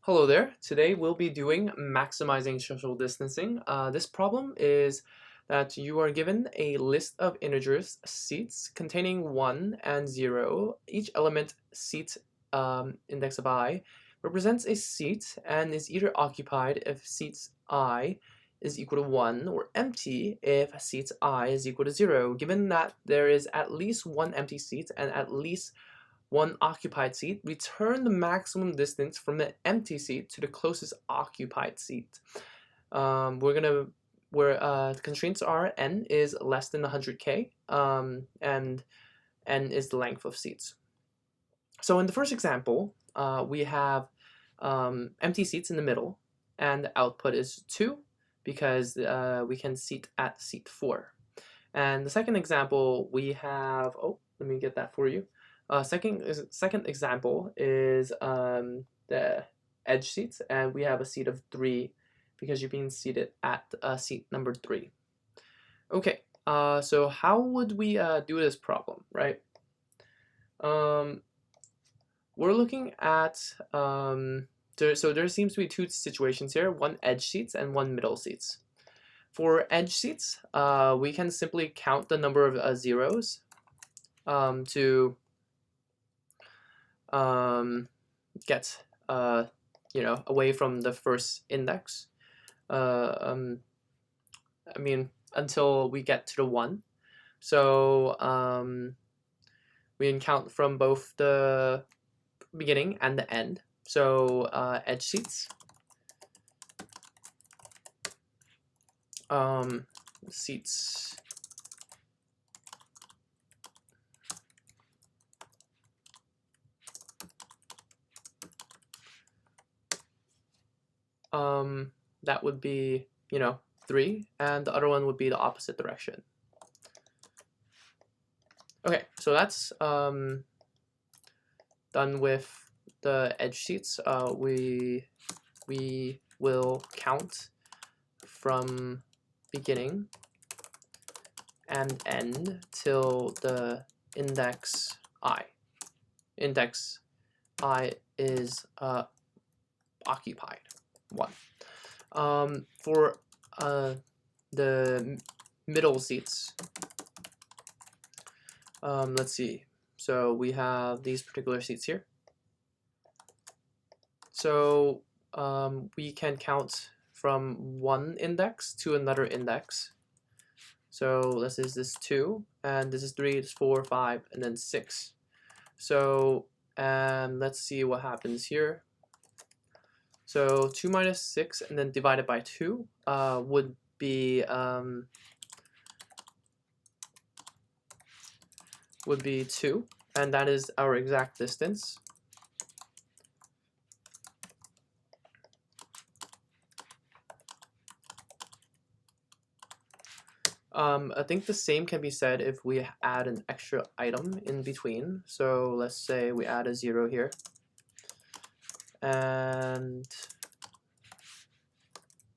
Hello there. Today we'll be doing maximizing social distancing. This problem is that you are given a list of integers, seats, containing 1 and 0. Each element, seat index of I, represents a seat and is either occupied if seats I is equal to 1 or empty if seats I is equal to 0. Given that there is at least one empty seat and at least one occupied seat, return the maximum distance from the empty seat to the closest occupied seat. Where constraints are n is less than 100k, and n is the length of seats. So in the first example, we have empty seats in the middle, and the output is 2 because we can seat at seat 4. And the second example, we have, let me get that for you. Second example is the edge seats, and we have a seat of 3 because you're being seated at seat number 3. Okay, so how would we do this problem, right? We're looking at, so there seems to be two situations here, one edge seats and one middle seats. For edge seats, we can simply count the number of zeros to get away from the first index. I mean, until we get to the 1. So we can count from both the beginning and the end. So edge seats. Seats that would be 3, and the other one would be the opposite direction. Okay, so that's done with the edge seats. We will count from beginning and end till the index I. Index I is occupied 1. For the middle seats, let's see. So we have these particular seats here. So we can count from one index to another index. So this is 2, and this is 3, this is 4, 5, and then 6. So let's see what happens here. So 2 minus 6 and then divided by 2 would be 2, and that is our exact distance. I think the same can be said if we add an extra item in between. So let's say we add a 0 here. And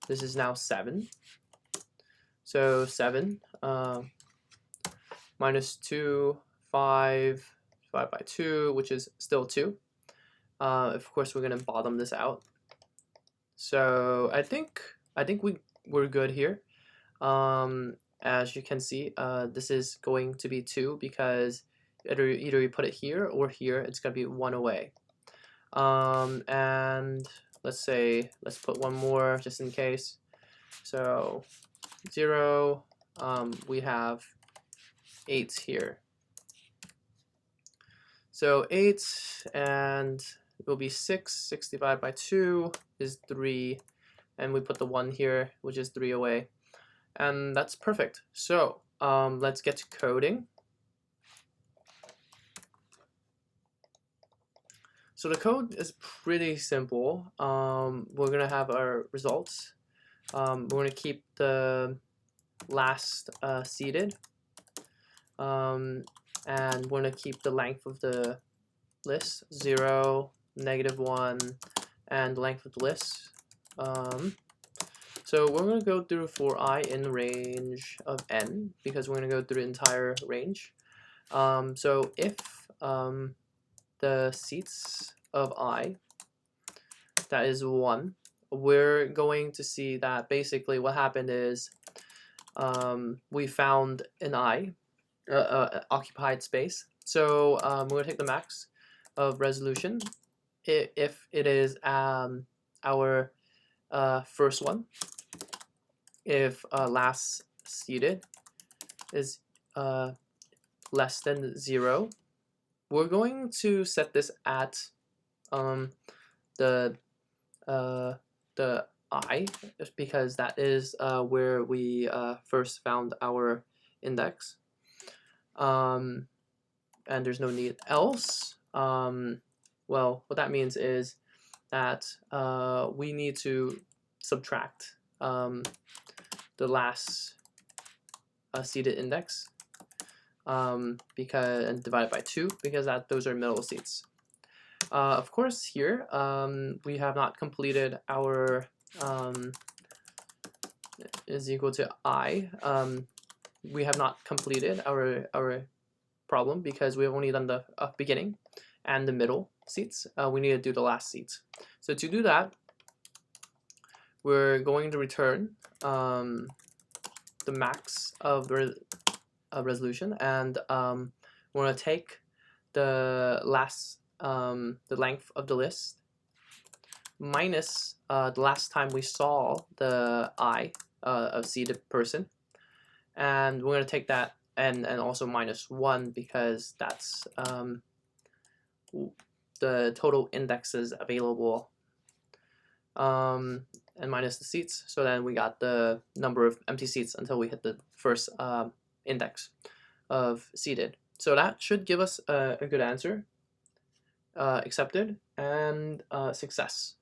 this is now 7. So 7 minus 2, 5, divided by 2, which is still 2. Of course, we're going to bottom this out. So I think we're good here. As you can see, this is going to be 2 because either you put it here or here, it's going to be 1 away. And let's put one more just in case. So 0, we have 8 here. So 8, and it will be 6. 6 divided by 2 is 3, and we put the 1 here, which is 3 away. And that's perfect. So let's get to coding. So the code is pretty simple. We're going to have our results. We're going to keep the last seated. And we're going to keep the length of the list, 0, -1, and the length of the list. So we're going to go through for I in range of n, because we're going to go through the entire range. So if the seats of I that is 1, we're going to see that basically what happened is we found an occupied space. So we're going to take the max of resolution if it is our first one. If last seeded is less than 0, we're going to set this at the I, because that is where we first found our index, and there's no need else. Well, what that means is that we need to subtract the last seeded index and divide it by 2, because those are middle seeds. Of course, here we have not completed our is equal to I. We have not completed our problem because we've only done the beginning and the middle seats. We need to do the last seats. So to do that, we're going to return the max of the resolution, and we're going to take the last the length of the list minus the last time we saw the I of seeded person, and we're going to take that and also minus 1, because that's the total indexes available, and minus the seats. So then we got the number of empty seats until we hit the first index of seeded. So that should give us a good answer. Accepted and success.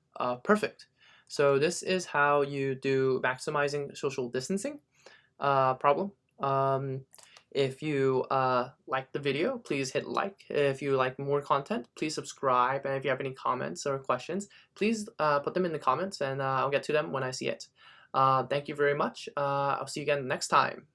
Perfect. So this is how you do maximizing social distancing problem. If you like the video, please hit like. If you like more content, please subscribe. And if you have any comments or questions, please put them in the comments, and I'll get to them when I see it. Thank you very much. I'll see you again next time.